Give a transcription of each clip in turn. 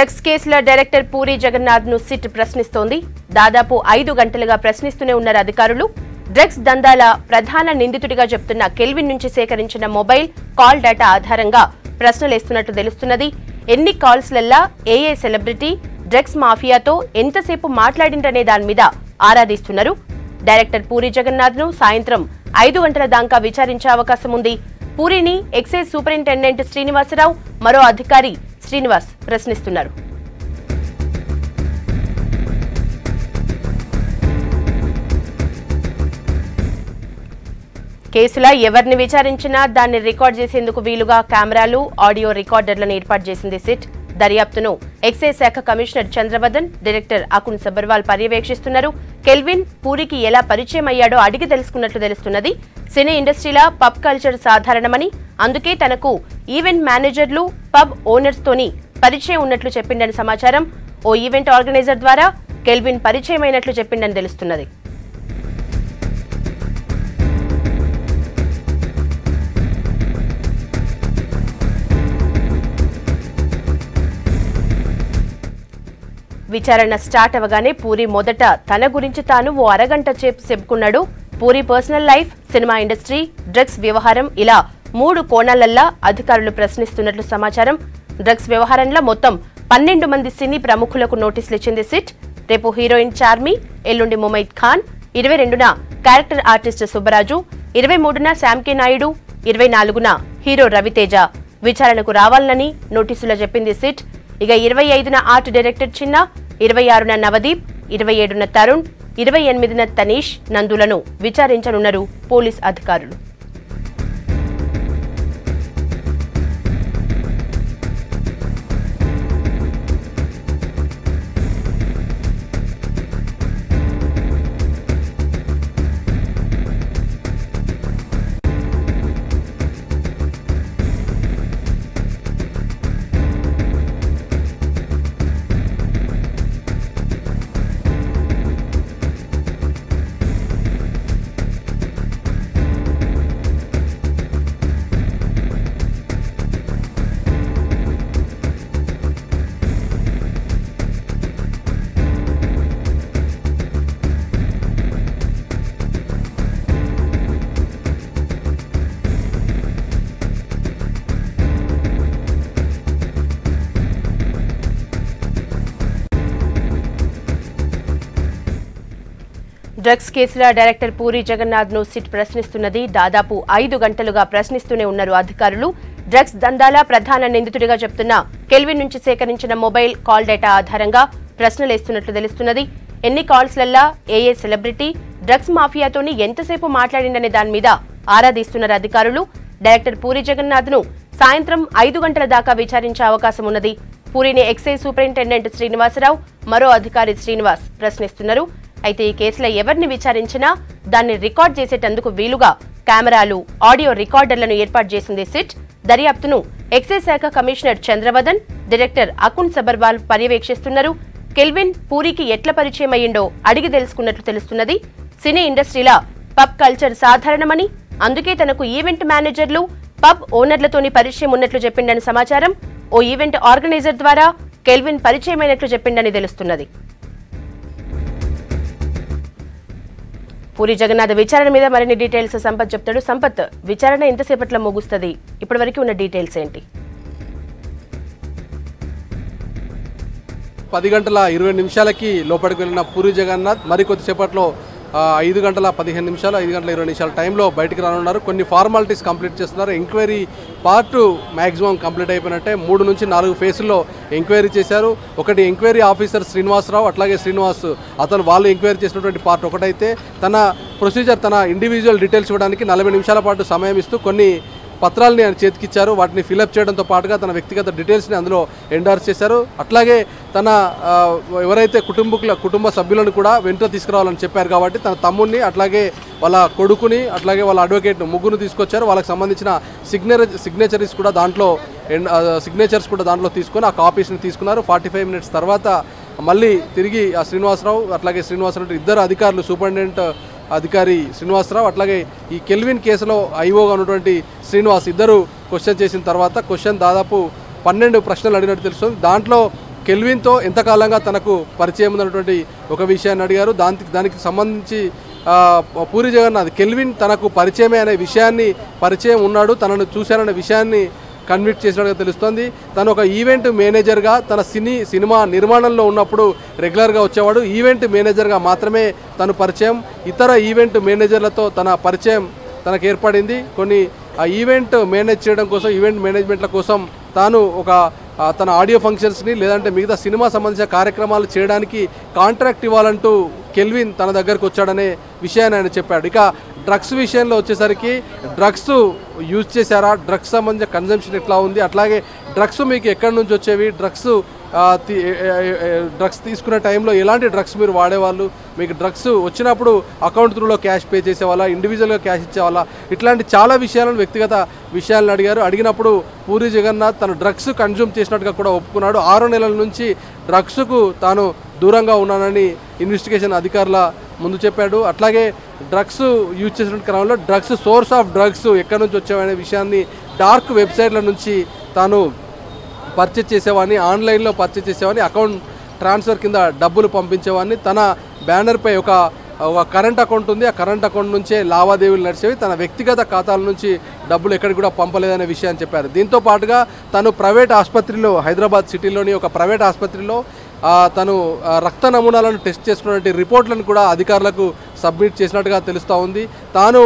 Drugs కేసుల director puri Jagannadh ను SIT ప్రశ్నిస్తోంది. దాదాపు 5 గంటలుగా ప్రశ్నిస్తూనే ఉన్నారు అధికారులు. డ్రగ్స్ దందాల ప్రధాన నిందితుడిగా చెప్తున్న కెల్విన్ నుంచి సేకరించిన మొబైల్ కాల్ డేటా ఆధారంగా ప్రశ్నలేస్తున్నట్లు తెలుస్తున్నది. ఎన్ని కాల్స్లల్లా ఏ సెలబ్రిటీ డ్రగ్స్ మాఫియాతో ఎంతసేపు మాట్లాడిందనే దాని మీద ఆరాధిస్తున్నారు. డైరెక్టర్ పూరి జగన్నాథ్ ను సాయంత్రం 5 గంటల దాకా విచారించే అవకాశం ఉంది. పూరిని ఎక్సైజ్ సూపరింటెండెంట్ శ్రీనివాసరావు, మరో అధికారి శ్రీనివాస్ ప్రశ్నిస్తున్నారు. కేసులో ఎవరిని విచారించినా దాన్ని రికార్డ్ చేసేందుకు వీలుగా కెమెరాలు, ఆడియో రికార్డర్లను ఏర్పాటు చేసింది సిట్. దర్యాప్తును ఎక్సైజ్ శాఖ కమిషనర్ చంద్రవదన్, డైరెక్టర్ అకున్ సబర్వాల్ పర్యవేక్షిస్తున్నారు. కెల్విన్ పూరికి ఎలా పరిచయం అయ్యాడో అడిగి తెలుసుకున్నట్లు తెలుస్తున్నది. సినీ ఇండస్ట్రీలో పబ్ కల్చర్ సాధారణమని, అందుకే తనకు ఈవెంట్ మేనేజర్లు, పబ్ ఓనర్స్ తోని పరిచయం ఉన్నట్లు చెప్పిందని సమాచారం. ఓ ఈవెంట్ ఆర్గనైజర్ ద్వారా కెల్విన్ పరిచయం అయినట్లు చెప్పిందని తెలుస్తున్నది. విచారణ స్టార్ట్ అవగానే పూరి మొదట తన గురించి తాను ఓ అరగంట చెప్పుకున్నాడు. Puri personal life, cinema industry, drugs వ్యవహారం ఇలా 3 కోణాలల్లా అధికారులు ప్రశ్నిస్తున్నట్లు సమాచారం. డ్రగ్స్ వ్యవహారంలో మొత్తం 12 మంది సినీ ప్రముఖులకు నోటీసులు ఇచ్చింది సిట్. రేపు హీరోయిన్ చార్మి, ఎల్లుండి ముమైత్ ఖాన్, 22న క్యారెక్టర్ ఆర్టిస్ట్ సుబ్బరాజు, 23న శాంకే నాయుడు, 24న హీరో రవితేజ విచారణకు రావాలని నోటీసులో చెప్పింది సిట్. ఇక 25న ఆర్ట్ డైరెక్టర్ చిన్న, 26న నవదీప్, 27న తరుణ్, 28న తనీష్ నందులను విచారించనున్నారు పోలీస్ అధికారులు. డ్రగ్స్ కేసుల డైరెక్టర్ పూరి జగన్నాథ్ ను సిట్ ప్రశ్నిస్తున్నది. దాదాపు 5 గంటలుగా ప్రశ్నిస్తూనే ఉన్నారు అధికారులు. డ్రగ్స్ దందాల ప్రధాన నిందితుడిగా చెప్తున్న కెల్విన్ నుంచి సేకరించిన మొబైల్ కాల్ డేటా ఆధారంగా ప్రశ్నలేస్తున్నట్లు తెలుస్తున్నది. ఎన్ని కాల్స్లల్లా ఏ సెలబ్రిటీ డ్రగ్స్ మాఫియాతోని ఎంతసేపు మాట్లాడిందనే దాని మీద ఆరాధిస్తున్నారు అధికారులు. డైరెక్టర్ పూరి జగన్నాథ్ ను సాయంత్రం 5 గంటల దాకా విచారించే అవకాశం ఉన్నది. పూరిని ఎక్సైజ్ సూపరింటెండెంట్ శ్రీనివాసరావు, మరో అధికారి శ్రీనివాస్ ప్రశ్నిస్తున్నారు. అయితే ఈ కేసులో ఎవరిని విచారించినా దాన్ని రికార్డ్ చేసేటందుకు వీలుగా కెమెరాలు, ఆడియో రికార్డర్లను ఏర్పాటు చేసింది సిట్. దర్యాప్తును ఎక్సైజ్ శాఖ కమిషనర్ చంద్రవదన్, డైరెక్టర్ అకున్ సబర్వాల్ పర్యవేక్షిస్తున్నారు. కెల్విన్ పూరికి ఎట్లా పరిచయం అయ్యిండో అడిగి తెలుసుకున్నట్లు తెలుస్తున్నది. సినీ ఇండస్ట్రీలో పబ్ కల్చర్ సాధారణమని, అందుకే తనకు ఈవెంట్ మేనేజర్లు, పబ్ ఓనర్లతోని పరిచయం ఉన్నట్లు చెప్పిండని సమాచారం. ఓ ఈవెంట్ ఆర్గనైజర్ ద్వారా కెల్విన్ పరిచయమైనట్లు చెప్పిండని తెలుస్తున్నది. పూరి జగన్నాథ్ విచారణ మీద మరిన్ని డీటెయిల్స్ సంపత్ చెప్తాడు. సంపత్, విచారణ ఎంతసేపట్లో ముగుస్తుంది? ఇప్పటివరకు ఉన్న డీటెయిల్స్ ఏంటి? 10 గంటల 20 నిమిషాలకి లోపలికి వెళ్ళిన పూరి జగన్నాథ్ మరి కొద్దిసేపట్లో 5 గంటల 15 నిమిషాలు, 5 గంటల 20 నిమిషాల టైంలో బయటికి రానున్నారు. కొన్ని ఫార్మాలిటీస్ కంప్లీట్ చేస్తున్నారు. ఎంక్వైరీ పార్ట్ మ్యాక్సిమం కంప్లీట్ అయిపోయినట్టే. 3 నుంచి 4 ఫేసుల్లో ఎంక్వైరీ చేశారు. ఒకటి ఎంక్వైరీ ఆఫీసర్ శ్రీనివాసరావు, అట్లాగే శ్రీనివాస్ వాళ్ళు ఎంక్వైరీ చేసినటువంటి పార్ట్ ఒకటైతే, తన ప్రొసీజర్, తన ఇండివిజువల్ డీటెయిల్స్ ఇవ్వడానికి 40 నిమిషాల పాటు సమయం ఇస్తూ కొన్ని పత్రాలని ఆయన చేతికిచ్చారు. వాటిని ఫిలప్ చేయడంతో పాటుగా తన వ్యక్తిగత డీటెయిల్స్ని అందులో ఎండార్స్ చేశారు. అట్లాగే తన ఎవరైతే కుటుంబ సభ్యులను కూడా వెంట తీసుకురావాలని చెప్పారు కాబట్టి తన తమ్ముడిని, అట్లాగే వాళ్ళ కొడుకుని, అట్లాగే వాళ్ళ అడ్వకేట్ను ముగ్గురు తీసుకొచ్చారు. వాళ్ళకి సంబంధించిన సిగ్నేచర్స్ కూడా దాంట్లో తీసుకొని ఆ కాపీస్ని తీసుకున్నారు. 45 మినిట్స్ తర్వాత మళ్ళీ తిరిగి ఆ శ్రీనివాసరావు, అట్లాగే శ్రీనివాసరావు ఇద్దరు అధికారులు, సూపరింటెండెంట్ అధికారి శ్రీనివాసరావు, అట్లాగే ఈ కెల్విన్ కేసులో ఐఓగా ఉన్నటువంటి శ్రీనివాస్ ఇద్దరు క్వశ్చన్ చేసిన తర్వాత దాదాపు 12 ప్రశ్నలు అడిగినట్టు తెలుస్తుంది. దాంట్లో కెల్విన్తో ఎంతకాలంగా తనకు పరిచయం ఉన్నటువంటి ఒక విషయాన్ని అడిగారు. దానికి సంబంధించి పూరి జగన్నాథ్ కెల్విన్ తనకు పరిచయమే అనే విషయాన్ని పరిచయం ఉన్నాడు, తనను చూశారనే విషయాన్ని కన్విట్ చేసినట్టుగా తెలుస్తోంది. తను ఒక ఈవెంట్ మేనేజర్గా తన సినిమా నిర్మాణంలో ఉన్నప్పుడు రెగ్యులర్గా వచ్చేవాడు. ఈవెంట్ మేనేజర్గా మాత్రమే తను పరిచయం. ఇతర ఈవెంట్ మేనేజర్లతో తన పరిచయం తనకు ఏర్పడింది. కొన్ని ఆ ఈవెంట్ మేనేజ్ చేయడం కోసం, ఈవెంట్ మేనేజ్మెంట్ల కోసం తాను తన ఆడియో ఫంక్షన్స్ని లేదంటే మిగతా సినిమా సంబంధించిన కార్యక్రమాలు చేయడానికి కాంట్రాక్ట్ ఇవ్వాలంటూ కెల్విన్ తన దగ్గరకు వచ్చాడనే విషయాన్ని ఆయన చెప్పాడు. ఇక డ్రగ్స్ విషయంలో వచ్చేసరికి డ్రగ్స్ యూజ్ చేశారా, డ్రగ్స్ సంబంధించిన కన్జంప్షన్ ఎట్లా ఉంది, అట్లాగే డ్రగ్స్ మీకు ఎక్కడి నుంచి వచ్చేవి, డ్రగ్స్ తీసుకునే టైంలో ఎలాంటి డ్రగ్స్ మీరు వాడేవాళ్ళు, మీకు డ్రగ్స్ వచ్చినప్పుడు అకౌంట్ త్రూలో క్యాష్ పే చేసేవాళ్ళ, ఇండివిజువల్గా క్యాష్ ఇచ్చేవాళ్ళ, ఇట్లాంటి చాలా విషయాలను వ్యక్తిగత విషయాలను అడిగారు. అడిగినప్పుడు పూరి జగన్నాథ్ తను డ్రగ్స్ కన్జ్యూమ్ చేసినట్టుగా కూడా ఒప్పుకున్నాడు. 6 నెలల నుంచి డ్రగ్స్కు తాను దూరంగా ఉన్నానని ఇన్వెస్టిగేషన్ అధికారుల ముందు చెప్పాడు. అట్లాగే డ్రగ్స్ యూజ్ చేసిన క్రమంలో సోర్స్ ఆఫ్ డ్రగ్స్ ఎక్కడి నుంచి వచ్చావనే విషయాన్ని డార్క్ వెబ్సైట్ల నుంచి తాను పర్చేజ్ చేసేవాడిని, ఆన్లైన్లో పర్చేజ్ చేసేవాడిని, అకౌంట్ ట్రాన్స్ఫర్ కింద డబ్బులు పంపించేవాడిని, తన బ్యానర్పై ఒక కరెంట్ అకౌంట్ ఉంది, ఆ కరెంట్ అకౌంట్ నుంచే లావాదేవీలు నడిచేవి, తన వ్యక్తిగత ఖాతాల నుంచి డబ్బులు ఎక్కడికి కూడా పంపలేదనే విషయాన్ని చెప్పారు. దీంతో పాటుగా తను ప్రైవేట్ ఆసుపత్రిలో, హైదరాబాద్ సిటీలోని ఒక ప్రైవేట్ ఆసుపత్రిలో తను రక్త నమూనాలను టెస్ట్ చేసుకున్నటువంటి రిపోర్ట్లను కూడా అధికారులకు సబ్మిట్ చేసినట్టుగా తెలుస్తూ ఉంది. తాను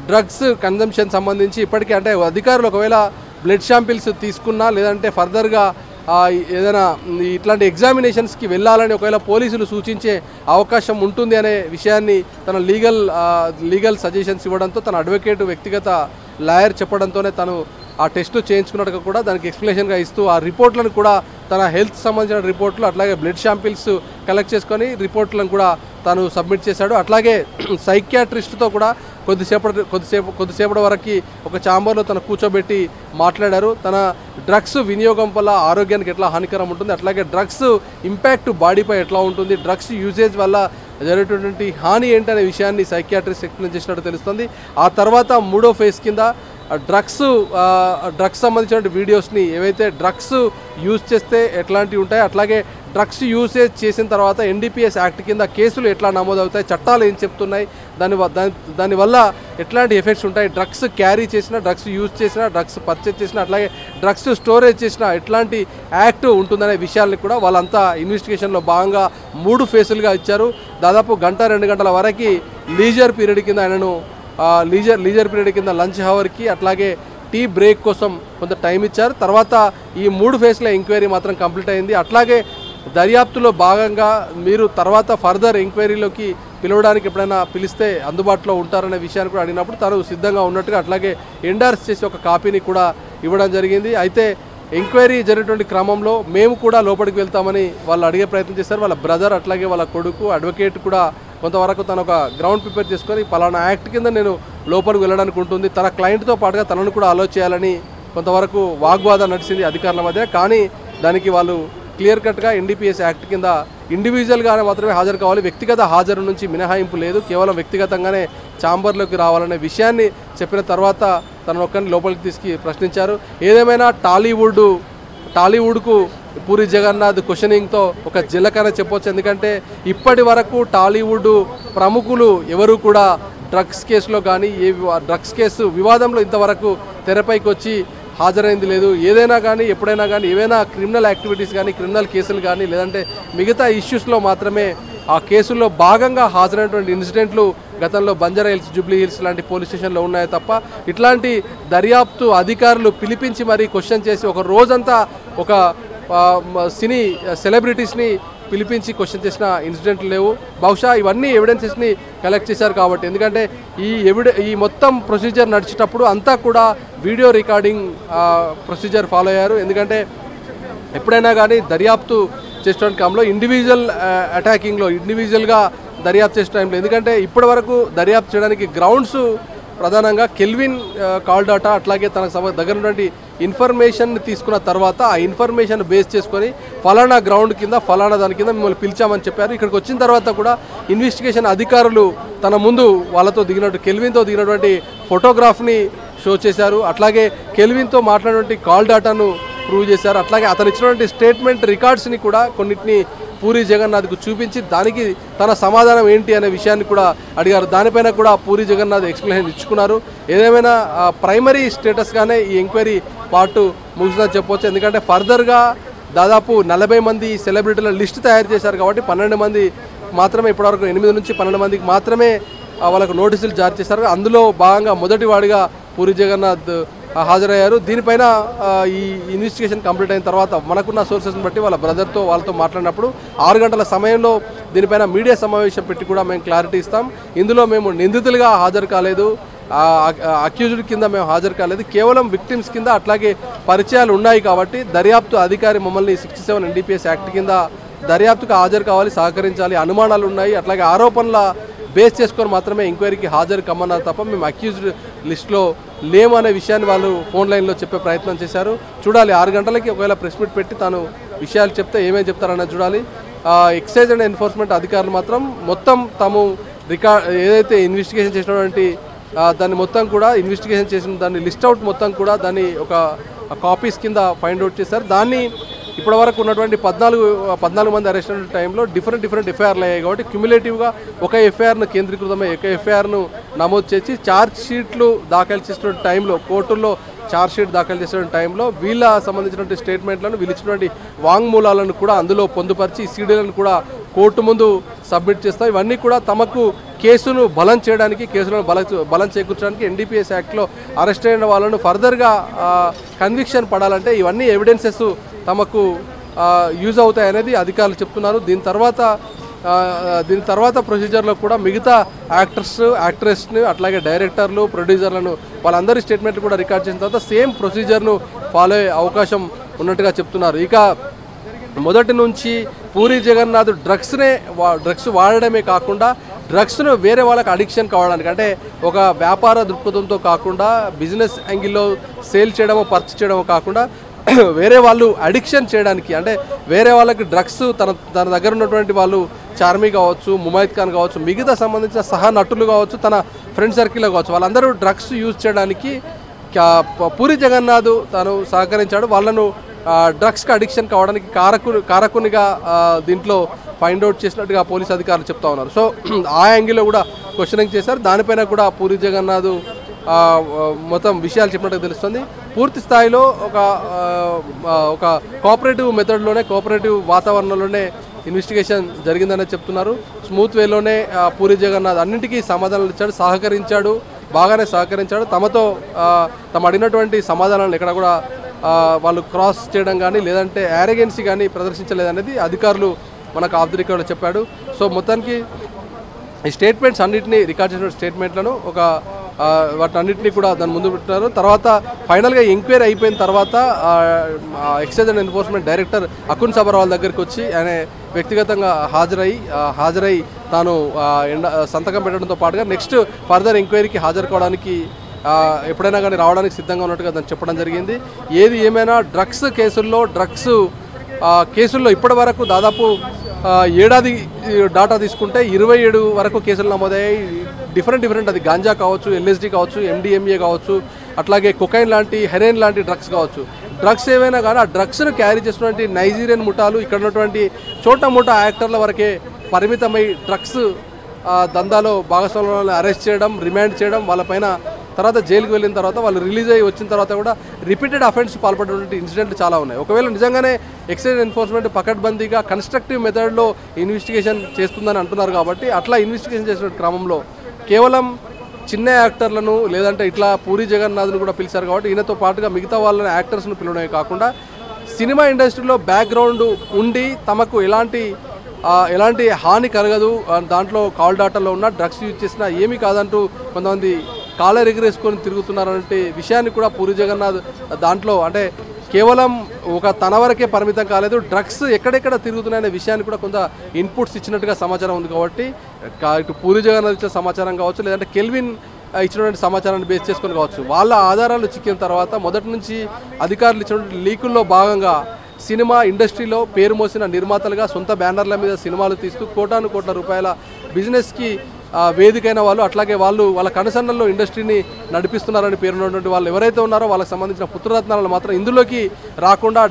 డ్రగ్స్ కన్జంప్షన్ సంబంధించి ఇప్పటికే అంటే అధికారులు ఒకవేళ బ్లడ్ శాంపిల్స్ తీసుకున్నా లేదంటే ఫర్దర్గా ఏదైనా ఇట్లాంటి ఎగ్జామినేషన్స్కి వెళ్ళాలని ఒకవేళ పోలీసులు సూచించే అవకాశం ఉంటుంది అనే విషయాన్ని తన లీగల్ సజెషన్స్ ఇవ్వడంతో తన అడ్వకేట్ వ్యక్తిగత లాయర్ చెప్పడంతోనే తను ఆ టెస్టులు చేయించుకున్నట్టుగా కూడా దానికి ఎక్స్ప్లెనేషన్గా ఇస్తూ ఆ రిపోర్ట్లను కూడా తన హెల్త్ సంబంధించిన రిపోర్ట్లు అట్లాగే బ్లడ్ శాంపిల్స్ కలెక్ట్ చేసుకొని రిపోర్ట్లను కూడా తాను సబ్మిట్ చేశాడు. అట్లాగే సైకియాట్రిస్ట్తో కూడా కొద్దిసేపటి వరకు ఒక ఛాంబర్లో తను కూర్చోబెట్టి మాట్లాడారు. తన డ్రగ్స్ వినియోగం వల్ల ఆరోగ్యానికి ఎట్లా హానికరం ఉంటుంది, అట్లాగే డ్రగ్స్ ఇంపాక్ట్ బాడీపై ఎట్లా ఉంటుంది, డ్రగ్స్ యూజేజ్ వల్ల జరిగేటటువంటి హాని ఏంటనే విషయాన్ని సైకియాట్రిస్ట్ ఎక్స్ప్లెయిన్ చేసినట్టు తెలుస్తుంది. ఆ తర్వాత 3వ ఫేజ్ కింద డ్రగ్స్ సంబంధించిన వీడియోస్ని ఏవైతే డ్రగ్స్ యూజ్ చేస్తే ఎట్లాంటివి ఉంటాయి, అట్లాగే డ్రగ్స్ యూసేజ్ చేసిన తర్వాత NDPS యాక్ట్ కింద కేసులు ఎట్లా నమోదవుతాయి, చట్టాలు ఏం చెప్తున్నాయి, దానివల్ల ఎట్లాంటి ఎఫెక్ట్స్ ఉంటాయి, డ్రగ్స్ క్యారీ చేసినా, డ్రగ్స్ యూజ్ చేసినా, డ్రగ్స్ పర్చేజ్ చేసినా, అట్లాగే డ్రగ్స్ స్టోరేజ్ చేసినా ఎట్లాంటి యాక్ట్ ఉంటుందనే విషయాల్ని కూడా వాళ్ళంతా ఇన్వెస్టిగేషన్లో భాగంగా 3 ఫేజులుగా ఇచ్చారు. దాదాపు 1-2 గంటల వరకు లీజర్ పీరియడ్ కింద ఆయనను లీజర్ పీరియడ్ కింద లంచ్ అవర్కి అట్లాగే టీ బ్రేక్ కోసం కొంత టైం ఇచ్చారు. తర్వాత ఈ 3 ఫేజ్ల ఎంక్వైరీ మాత్రం కంప్లీట్ అయింది. అట్లాగే దర్యాప్తులో భాగంగా మీరు తర్వాత ఫర్దర్ ఎంక్వైరీలోకి పిలవడానికి ఎప్పుడైనా పిలిస్తే అందుబాటులో ఉంటారనే విషయాన్ని కూడా అడిగినప్పుడు తను సిద్ధంగా ఉన్నట్టుగా అట్లాగే ఎండార్స్ చేసి ఒక కాపీని కూడా ఇవ్వడం జరిగింది. అయితే ఎంక్వైరీ జరిగేటువంటి క్రమంలో మేము కూడా లోపలికి వెళ్తామని వాళ్ళు అడిగే ప్రయత్నం చేశారు. వాళ్ళ బ్రదర్ అట్లాగే వాళ్ళ కొడుకు అడ్వకేట్ కూడా కొంతవరకు తను ఒక గ్రౌండ్ ప్రిపేర్ చేసుకొని పలానా యాక్ట్ కింద నేను లోపలికి వెళ్ళడానికి ఉంటుంది, తన క్లయింట్తో పాటుగా తనను కూడా అలో చేయాలని కొంతవరకు వాగ్వాదం నడిచింది అధికారుల మధ్య. కానీ దానికి వాళ్ళు క్లియర్ కట్గా NDPS యాక్ట్ కింద ఇండివిజువల్గానే మాత్రమే హాజరు కావాలి, వ్యక్తిగత హాజరు నుంచి మినహాయింపు లేదు, కేవలం వ్యక్తిగతంగానే ఛాంబర్లోకి రావాలనే విషయాన్ని చెప్పిన తర్వాత తనను ఒక్కరిని లోపలికి తీసుకు ప్రశ్నించారు. ఏదేమైనా టాలీవుడ్కు పూరి జగన్నాథ్ క్వశ్చనింగ్తో ఒక జిలకన చెప్పొచ్చు. ఎందుకంటే ఇప్పటి వరకు టాలీవుడ్ ప్రముఖులు ఎవరు కూడా డ్రగ్స్ కేసులో కానీ డ్రగ్స్ కేసు వివాదంలో ఇంతవరకు తెరపైకి వచ్చి హాజరైంది లేదు. ఏదైనా కానీ ఎప్పుడైనా కానీ ఏవైనా క్రిమినల్ యాక్టివిటీస్ కానీ క్రిమినల్ కేసులు కానీ లేదంటే మిగతా ఇష్యూస్లో మాత్రమే ఆ కేసుల్లో భాగంగా హాజరైనటువంటి ఇన్సిడెంట్లు గతంలో బంజారా హిల్స్, జూబ్లీ హిల్స్ లాంటి పోలీస్ స్టేషన్లో ఉన్నాయే తప్ప ఇట్లాంటి దర్యాప్తు అధికారులు పిలిపించి మరీ క్వశ్చన్ చేసి ఒక రోజంతా ఒక సినీ సెలబ్రిటీస్ని పిలిపించి క్వశ్చన్ చేసిన ఇన్సిడెంట్లు లేవు. బహుశా ఇవన్నీ ఎవిడెన్సెస్ని కలెక్ట్ చేశారు కాబట్టి, ఎందుకంటే ఈ మొత్తం ప్రొసీజర్ నడిచేటప్పుడు అంతా కూడా వీడియో రికార్డింగ్ ప్రొసీజర్ ఫాలో అయ్యారు. ఎందుకంటే ఎప్పుడైనా కానీ దర్యాప్తు చేసే క్రమంలో ఇండివిజువల్ అటాకింగ్లో ఇండివిజువల్గా దర్యాప్తు చేసే టైంలో, ఎందుకంటే ఇప్పటి వరకు దర్యాప్తు చేయడానికి గ్రౌండ్స్ ప్రధానంగా కెల్విన్ కాల్ డాటా అట్లాగే తనకు దగ్గర ఉన్నటువంటి ఇన్ఫర్మేషన్ తీసుకున్న తర్వాత ఆ ఇన్ఫర్మేషన్ బేస్ చేసుకొని ఫలానా గ్రౌండ్ కింద ఫలానా దాని కింద మిమ్మల్ని పిలిచామని చెప్పారు. ఇక్కడికి వచ్చిన తర్వాత కూడా ఇన్వెస్టిగేషన్ అధికారులు తన ముందు వాళ్ళతో కెల్విన్తో దిగినటువంటి ఫోటోగ్రాఫ్ని షో చేశారు. అట్లాగే కెల్విన్తో మాట్లాడినటువంటి కాల్ డాటాను ప్రూవ్ చేశారు. అట్లాగే అతను ఇచ్చినటువంటి స్టేట్మెంట్ రికార్డ్స్ని కూడా కొన్నిటిని పూరి జగన్నాథ్కు చూపించి దానికి తన సమాధానం ఏంటి అనే విషయాన్ని కూడా అడిగారు. దానిపైన కూడా పూరి జగన్నాథ్ ఎక్స్ప్లెనేషన్ ఇచ్చుకున్నారు. ఏదేమైనా ప్రైమరీ స్టేటస్గానే ఈ ఎంక్వైరీ పార్ట్ ముగిసిందని చెప్పవచ్చు. ఎందుకంటే ఫర్దర్గా దాదాపు 40 మంది సెలబ్రిటీల లిస్ట్ తయారు చేశారు కాబట్టి 12 మంది మాత్రమే ఇప్పటివరకు 8 నుంచి 12 మందికి మాత్రమే వాళ్ళకు నోటీసులు జారీ చేశారు. అందులో భాగంగా మొదటి వాడిగా పూరి జగన్నాథ్ హాజరయ్యారు. దీనిపైన ఈ ఇన్వెస్టిగేషన్ కంప్లీట్ అయిన తర్వాత మనకున్న సోర్సెస్ని బట్టి వాళ్ళ బ్రదర్తో వాళ్ళతో మాట్లాడినప్పుడు 6 గంటల సమయంలో దీనిపైన మీడియా సమావేశం పెట్టి కూడా మేము క్లారిటీ ఇస్తాం. ఇందులో మేము నిందితులుగా హాజరు కాలేదు, అక్యూజ్డ్ కింద మేము హాజరు కాలేదు, కేవలం విక్టిమ్స్ కింద అట్లాగే పరిచయాలు ఉన్నాయి కాబట్టి దర్యాప్తు అధికారి మమ్మల్ని 67 NDPS యాక్ట్ కింద దర్యాప్తుకు హాజరు కావాలి, సహకరించాలి, అనుమానాలు ఉన్నాయి, అట్లాగే ఆరోపణల బేస్ చేసుకొని మాత్రమే ఎంక్వైరీకి హాజరు కమ్మన్నారు తప్ప మేము అక్యూజ్డ్ లిస్ట్లో లేము అనే విషయాన్ని వాళ్ళు ఫోన్ లైన్లో చెప్పే ప్రయత్నం చేశారు. చూడాలి 6 గంటలకి ఒకవేళ ప్రెస్ మీట్ పెట్టి తాను విషయాలు చెప్తే ఏమేమి చెప్తారన్నది చూడాలి. ఎక్సైజ్ అండ్ ఎన్ఫోర్స్మెంట్ అధికారులు మాత్రం మొత్తం తాము ఏదైతే ఇన్వెస్టిగేషన్ చేసినటువంటి దాన్ని మొత్తం కూడా ఇన్వెస్టిగేషన్ చేసిన దాన్ని లిస్ట్ అవుట్ మొత్తం కూడా దాన్ని ఒక కాపీస్ కింద ఫైండ్ అవుట్ చేశారు. దాన్ని ఇప్పటివరకు ఉన్నటువంటి 14 మంది అరెస్ట్ అయిన టైంలో డిఫరెంట్ ఎఫ్ఐఆర్లు అయ్యాయి కాబట్టి క్యుములేటివ్గా ఒక ఎఫ్ఐఆర్ను కేంద్రీకృతమై ఒక ఎఫ్ఐఆర్ను నమోదు చేసి ఛార్జ్ షీట్లు దాఖలు చేసిన టైంలో కోర్టుల్లో ఛార్జ్ షీట్ దాఖలు చేసిన టైంలో వీళ్ళ సంబంధించినటువంటి స్టేట్మెంట్లను వీళ్ళు ఇచ్చినటువంటి వాంగ్మూలాలను కూడా అందులో పొందుపరిచి సీడీలను కూడా కోర్టు ముందు సబ్మిట్ చేస్తాం. ఇవన్నీ కూడా తమకు కేసును బలం చేయడానికి, కేసులను బలం చేకూర్చడానికి NDPS యాక్ట్లో అరెస్ట్ అయిన వాళ్ళను ఫర్దర్గా కన్విక్షన్ పడాలంటే ఇవన్నీ ఎవిడెన్సెస్ తమకు యూజ్ అవుతాయి అనేది అధికారులు చెప్తున్నారు. దీని తర్వాత ప్రొసీజర్లో కూడా మిగతా యాక్ట్రెస్ని అట్లాగే డైరెక్టర్లు, ప్రొడ్యూసర్లను వాళ్ళందరి స్టేట్మెంట్లు కూడా రికార్డ్ చేసిన తర్వాత సేమ్ ప్రొసీజర్ను ఫాలో అయ్యే అవకాశం ఉన్నట్టుగా చెప్తున్నారు. ఇక మొదటి నుంచి పూరి జగన్నాథ్ డ్రగ్స్ వాడడమే కాకుండా డ్రగ్స్ను వేరే వాళ్ళకి అడిక్షన్ కావడానికి, అంటే ఒక వ్యాపార దృక్పథంతో కాకుండా బిజినెస్ యాంగిల్లో సేల్ చేయడమో పర్చేస్ చేయడమో కాకుండా వేరే వాళ్ళు అడిక్షన్ చేయడానికి, అంటే వేరే వాళ్ళకి డ్రగ్స్ తన దగ్గర ఉన్నటువంటి వాళ్ళు చార్మి కావచ్చు, ముమైత్ ఖాన్ కావచ్చు, మిగతా సంబంధించిన సహా నటులు కావచ్చు, తన ఫ్రెండ్ సర్కిల్లో కావచ్చు, వాళ్ళందరూ డ్రగ్స్ యూజ్ చేయడానికి పూరి జగన్నాథ్ తాను సహకరించాడు. వాళ్ళను డ్రగ్స్కి అడిక్షన్ కావడానికి కారకునిగా దీంట్లో ఫైండ్ అవుట్ చేసినట్టుగా పోలీస్ అధికారులు చెప్తా ఉన్నారు. సో ఆ యాంగిల్లో కూడా క్వశ్చనింగ్ చేశారు. దానిపైన కూడా పూరి జగన్నాథ్ మొత్తం విషయాలు చెప్పినట్టుగా తెలుస్తుంది. పూర్తి స్థాయిలో ఒక కోఆపరేటివ్ మెథడ్లోనే, కోఆపరేటివ్ వాతావరణంలోనే ఇన్వెస్టిగేషన్ జరిగిందనే చెప్తున్నారు. స్మూత్ వేలోనే పూరి జగన్నాథ్ అన్నింటికీ సమాధానాలు ఇచ్చాడు, సహకరించాడు, బాగానే సహకరించాడు. తమ అడిగినటువంటి సమాధానాలను ఎక్కడ కూడా వాళ్ళు క్రాస్ చేయడం కానీ లేదంటే యారగెన్సీ కానీ ప్రదర్శించలేదనేది అధికారులు మనకు ఆఫ్ ది రికార్డ్ చెప్పాడు. సో మొత్తానికి ఈ స్టేట్మెంట్స్ అన్నింటినీ రికార్డ్ చేసిన స్టేట్మెంట్లను వాటన్నింటినీ కూడా దాని ముందు పెట్టారు. తర్వాత ఫైనల్గా ఎంక్వైరీ అయిపోయిన తర్వాత excise and enforcement director Akun Sabharwal దగ్గరికి వచ్చి ఆయన వ్యక్తిగతంగా హాజరై తాను సంతకం పెట్టడంతో పాటుగా నెక్స్ట్ ఫర్దర్ ఎంక్వైరీకి హాజరు కావడానికి ఎప్పుడైనా కానీ రావడానికి సిద్ధంగా ఉన్నట్టుగా దాన్ని చెప్పడం జరిగింది. ఏది ఏమైనా డ్రగ్స్ కేసుల్లో ఇప్పటి వరకు దాదాపు ఏడాది డాటా తీసుకుంటే 27 వరకు కేసులు నమోదయ్యాయి. డిఫరెంట్ అది గాంజా కావచ్చు, LSD కావచ్చు, MDMA కావచ్చు, అట్లాగే కొకైన్ లాంటి, హెరోయిన్ లాంటి డ్రగ్స్ కావచ్చు. డ్రగ్స్ ఏవైనా కానీ ఆ డ్రగ్స్ను క్యారీ చేసినటువంటి నైజీరియన్ ముఠాలు ఇక్కడ ఉన్నటువంటి చోటమోటా యాక్టర్ల వరకే పరిమితమై డ్రగ్స్ దందాలో భాగస్వాములను అరెస్ట్ చేయడం, రిమాండ్ చేయడం, వాళ్ళపైన తర్వాత జైలుకి వెళ్ళిన తర్వాత వాళ్ళు రిలీజ్ అయ్యి వచ్చిన తర్వాత కూడా రిపీటెడ్ అఫెన్స్ పాల్పడినటువంటి ఇన్సిడెంట్లు చాలా ఉన్నాయి. ఒకవేళ నిజంగానే ఎక్సైజ్ ఎన్ఫోర్స్మెంట్ పకడ్బందీగా కన్స్ట్రక్టివ్ మెథడ్లో ఇన్వెస్టిగేషన్ చేస్తుందని అంటున్నారు కాబట్టి అట్లా ఇన్వెస్టిగేషన్ చేసిన క్రమంలో కేవలం చిన్న యాక్టర్లను లేదంటే ఇట్లా పూరి జగన్నాథ్ను కూడా పిలిచారు కాబట్టి ఈయనతో పాటుగా మిగతా వాళ్ళని యాక్టర్స్ను పిలవడమే కాకుండా సినిమా ఇండస్ట్రీలో బ్యాక్గ్రౌండ్ ఉండి తమకు ఎలాంటి హాని కలగదు, దాంట్లో కాల్ డాటాలో ఉన్న డ్రగ్స్ యూజ్ చేసినా ఏమీ కాదంటూ కొంతమంది కాలర్ ఎగిరేసుకొని తిరుగుతున్నారనే విషయాన్ని కూడా పూరి జగన్నాథ్ దాంట్లో అంటే కేవలం తన వరకే పరిమితం కాలేదు, డ్రగ్స్ ఎక్కడెక్కడ తిరుగుతున్నాయనే విషయాన్ని కూడా కొంత ఇన్పుట్స్ ఇచ్చినట్టుగా సమాచారం ఉంది. కాబట్టి ఇటు పూరి జగన్నాథ్ ఇచ్చిన సమాచారం కావచ్చు లేదంటే కెల్విన్ ఇచ్చినటువంటి సమాచారాన్ని బేస్ చేసుకొని కావచ్చు, వాళ్ళ ఆధారాలు చిక్కిన తర్వాత మొదటి నుంచి అధికారులు ఇచ్చినటువంటి లీకుల్లో భాగంగా సినిమా ఇండస్ట్రీలో పేరు మోసిన నిర్మాతలుగా సొంత బ్యానర్ల మీద సినిమాలు తీస్తూ కోట్ల రూపాయల బిజినెస్కి వేదికైన వాళ్ళు, అట్లాగే వాళ్ళ కనుసన్నల్లో ఇండస్ట్రీని నడిపిస్తున్నారని పేరున్నటువంటి వాళ్ళు ఎవరైతే ఉన్నారో వాళ్ళకి సంబంధించిన పుత్రరత్నాలను మాత్రం ఇందులోకి రాకుండా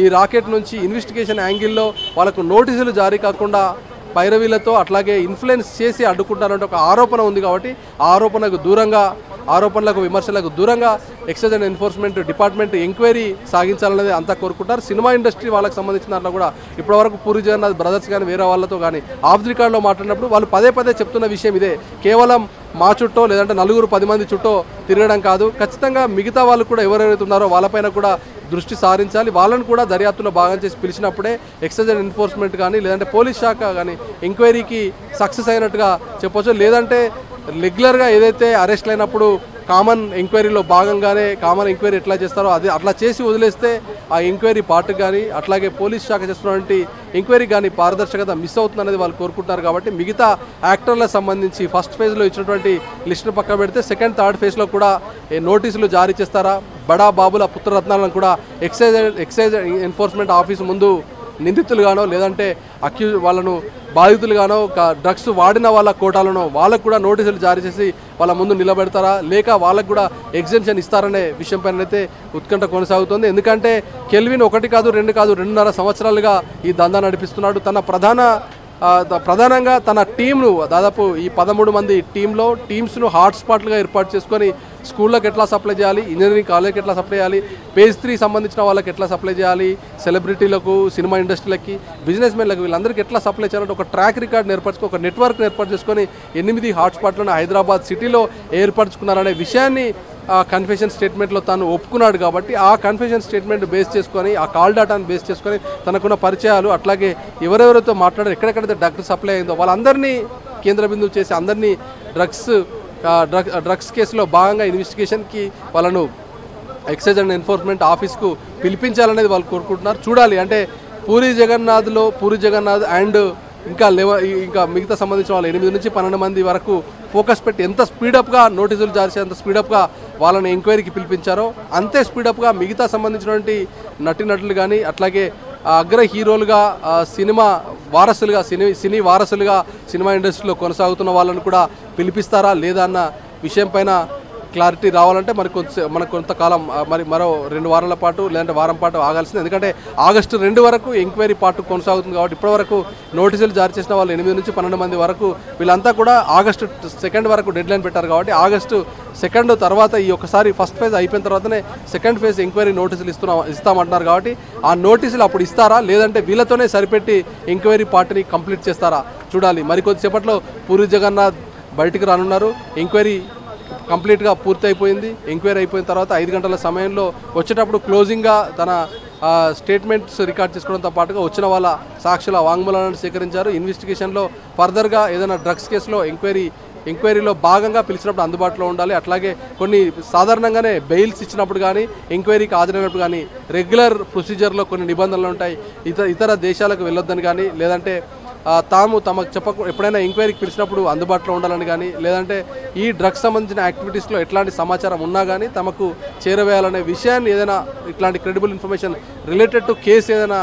ఈ రాకెట్ నుంచి ఇన్వెస్టిగేషన్ యాంగిల్లో వాళ్ళకు నోటీసులు జారీ కాకుండా పైరవీలతో అట్లాగే ఇన్ఫ్లుయెన్స్ చేసి అడ్డుకుంటారంటే ఒక ఆరోపణ ఉంది. కాబట్టి ఆ ఆరోపణలకు విమర్శలకు దూరంగా excise and enforcement department enquiry సాగించాలనేది అంతా కోరుకుంటారు. సినిమా ఇండస్ట్రీ వాళ్ళకి సంబంధించిన దాంట్లో కూడా ఇప్పటివరకు పూరి జగన్నాథ్ బ్రదర్స్ కానీ వేరే వాళ్ళతో కానీ ఆఫ్ ది రికార్డ్లో మాట్లాడినప్పుడు వాళ్ళు పదే చెప్తున్న విషయం ఇదే. కేవలం మా చుట్టో లేదంటే 9-10 మంది చుట్టో తిరగడం కాదు, ఖచ్చితంగా మిగతా వాళ్ళు కూడా ఎవరెవరైతే ఉన్నారో వాళ్ళపైన కూడా దృష్టి సారించాలి. వాళ్ళని కూడా దర్యాప్తులో భాగం చేసి పిలిచినప్పుడే ఎక్సైజ్ అండ్ ఎన్ఫోర్స్మెంట్ కానీ లేదంటే పోలీస్ శాఖ కానీ ఎంక్వైరీకి సక్సెస్ అయినట్టుగా చెప్పొచ్చు. లేదంటే రెగ్యులర్గా ఏదైతే అరెస్ట్ అయినప్పుడు కామన్ ఎంక్వైరీలో భాగంగానే కామన్ ఎంక్వైరీ ఎట్లా చేస్తారో అట్లా చేసి వదిలేస్తే ఆ ఎంక్వైరీ పార్ట్కి కానీ అట్లాగే పోలీస్ శాఖ చేస్తున్నటువంటి ఎంక్వైరీ కానీ పారదర్శకత మిస్ అవుతుందనేది వాళ్ళు కోరుకుంటున్నారు. కాబట్టి మిగతా యాక్టర్లకు సంబంధించి ఫస్ట్ ఫేజ్లో ఇచ్చినటువంటి లిస్టును పక్కన పెడితే సెకండ్ థర్డ్ ఫేజ్లో కూడా నోటీసులు జారీ చేస్తారా, బడా బాబుల పుత్రరత్నాలను కూడా ఎక్సైజ్ ఎన్ఫోర్స్మెంట్ ఆఫీస్ ముందు నిందితులుగానో లేదంటే వాళ్ళను బాధితులుగానో డ్రగ్స్ వాడిన వాళ్ళ కోటాలను వాళ్ళకు కూడా నోటీసులు జారీ చేసి వాళ్ళ ముందు నిలబెడతారా, లేక వాళ్ళకు కూడా ఎగ్జెంప్షన్ ఇస్తారనే విషయంపైన అయితే ఉత్కంఠ కొనసాగుతుంది. ఎందుకంటే కెల్విన్ 1 కాదు 2 కాదు 2.5 సంవత్సరాలుగా ఈ దందా నడిపిస్తున్నాడు. ప్రధానంగా తన టీంను దాదాపు ఈ 13 మంది టీమ్స్ను హాట్స్పాట్లుగా ఏర్పాటు చేసుకొని స్కూళ్ళకి ఎట్లా సప్లై చేయాలి, ఇంజనీరింగ్ కాలేజ్కి ఎట్లా సప్లై చేయాలి, పేజ్ 3 సంబంధించిన వాళ్ళకి ఎట్లా సప్లై చేయాలి, సెలబ్రిటీలకు, సినిమా ఇండస్ట్రీలకి, బిజినెస్ మెన్లకు వీళ్ళందరికీ ఎట్లా సప్లై చేయాలంటే ఒక ట్రాక్ రికార్డ్ ఏర్పరచుకొని ఒక నెట్వర్క్ని ఏర్పాటు చేసుకొని 8 హాట్స్పాట్లను హైదరాబాద్ సిటీలో ఏర్పరచుకున్నారనే విషయాన్ని కన్ఫెషన్ స్టేట్మెంట్లో తాను ఒప్పుకున్నాడు. కాబట్టి ఆ కన్ఫెషన్ స్టేట్మెంట్ బేస్ చేసుకొని ఆ కాల్ డేటాను బేస్ చేసుకొని తనకున్న పరిచయాలు అట్లాగే ఎవరెవరితో మాట్లాడారు, ఎక్కడెక్కడైతే డ్రగ్స్ సప్లై అయిందో వాళ్ళందరినీ కేంద్ర బిందువు చేసి అందరినీ డ్రగ్స్ కేసులో భాగంగా ఇన్వెస్టిగేషన్కి వాళ్ళను ఎక్సైజ్ అండ్ ఎన్ఫోర్స్మెంట్ ఆఫీస్కు పిలిపించాలనేది వాళ్ళు కోరుకుంటున్నారు. చూడాలి అంటే పూరి జగన్నాథ్ అండ్ ఇంకా మిగతా సంబంధించిన వాళ్ళు 8-12 మంది వరకు ఫోకస్ పెట్టి ఎంత స్పీడప్గా నోటీసులు జారీ చేసి ఎంత స్పీడప్గా వాళ్ళని ఎంక్వైరీకి పిలిపించారో అంతే స్పీడప్గా మిగతా సంబంధించినటువంటి నటీనటులు కానీ అట్లాగే అగ్ర హీరోలుగా సినిమా వారసులుగా సినిమా ఇండస్ట్రీలో కొనసాగుతున్న వాళ్ళని కూడా పిలిపిస్తారా లేదా అన్న విషయంపైన క్లారిటీ రావాలంటే మనకు కొంతకాలం మరో 2 వారాల పాటు లేదంటే వారం పాటు ఆగాల్సింది. ఎందుకంటే ఆగస్టు 2 వరకు ఎంక్వైరీ పార్ట్ కొనసాగుతుంది. కాబట్టి ఇప్పటివరకు నోటీసులు జారీ చేసిన వాళ్ళు 8-12 మంది వరకు వీళ్ళంతా కూడా ఆగస్టు 2 వరకు డెడ్ లైన్ పెట్టారు. కాబట్టి ఆగస్టు 2 తర్వాత ఈ ఒకసారి ఫస్ట్ ఫేజ్ అయిపోయిన తర్వాతనే సెకండ్ ఫేజ్ ఎంక్వైరీ నోటీసులు ఇస్తామంటున్నారు. కాబట్టి ఆ నోటీసులు అప్పుడు ఇస్తారా లేదంటే వీళ్ళతోనే సరిపెట్టి ఎంక్వైరీ పార్ట్ని కంప్లీట్ చేస్తారా చూడాలి. మరికొద్దిసేపట్లో పూరి జగన్నాథ్ బయటికి రానున్నారు. ఎంక్వైరీ కంప్లీట్గా పూర్తి అయిపోయింది. ఎంక్వైరీ అయిపోయిన తర్వాత 5 గంటల సమయంలో వచ్చేటప్పుడు క్లోజింగ్గా తన స్టేట్మెంట్స్ రికార్డ్ చేసుకోవడంతో పాటుగా వచ్చిన వాళ్ళ సాక్షుల వాంగ్మూలాలను సేకరించారు. ఇన్వెస్టిగేషన్లో ఫర్దర్గా ఏదైనా డ్రగ్స్ కేసులో ఎంక్వైరీలో భాగంగా పిలిచినప్పుడు అందుబాటులో ఉండాలి. అట్లాగే కొన్ని సాధారణంగానే బెయిల్స్ ఇచ్చినప్పుడు కానీ ఎంక్వైరీకి హాజరైనప్పుడు కానీ రెగ్యులర్ ప్రొసీజర్లో కొన్ని నిబంధనలు ఉంటాయి. ఇతర దేశాలకు వెళ్ళొద్దని కానీ లేదంటే తమకు ఎప్పుడైనా ఎంక్వైరీకి పిలిచినప్పుడు అందుబాటులో ఉండాలని కానీ లేదంటే ఈ డ్రగ్స్ సంబంధించిన యాక్టివిటీస్లో ఎట్లాంటి సమాచారం ఉన్నా కానీ తమకు చేరవేయాలనే విషయాన్ని ఏదైనా ఇట్లాంటి credible information related to case ఏదైనా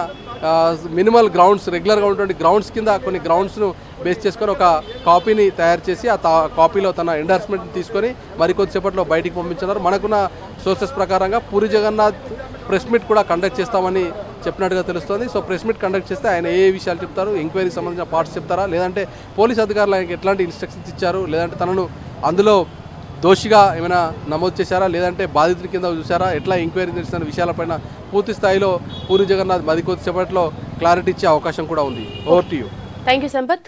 మినిమల్ గ్రౌండ్స్ రెగ్యులర్గా ఉన్నటువంటి గ్రౌండ్స్ కింద కొన్ని గ్రౌండ్స్ను బేస్ చేసుకొని ఒక కాపీని తయారు చేసి ఆ కాపీలో తన ఎండార్స్మెంట్ని తీసుకొని మరికొద్దిసేపట్లో బయటికి పంపించున్నారు. మనకున్న సోర్సెస్ ప్రకారంగా పూరి జగన్నాథ్ ప్రెస్ మీట్ కూడా కండక్ట్ చేస్తామని చెప్పినట్టుగా తెలుస్తుంది. సో ప్రెస్ మీట్ కండక్ట్ చేస్తే ఆయన ఏ విషయాలు చెప్తారు, ఎంక్వైరీకి సంబంధించిన పార్ట్స్ చెప్తారా లేదంటే పోలీస్ అధికారులు ఆయనకి ఎట్లాంటి ఇన్స్ట్రక్షన్స్ ఇచ్చారు, లేదంటే తనను అందులో దోషిగా ఏమైనా నమోదు చేశారా లేదంటే బాధితుల కింద చూసారా, ఎట్లా ఎంక్వైరీ చేసిన విషయాలపైన పూర్తి స్థాయిలో పూరి జగన్నాథ్ కొద్దిసేపట్లో క్లారిటీ ఇచ్చే అవకాశం కూడా ఉంది. Over to you. Thank you Sampath.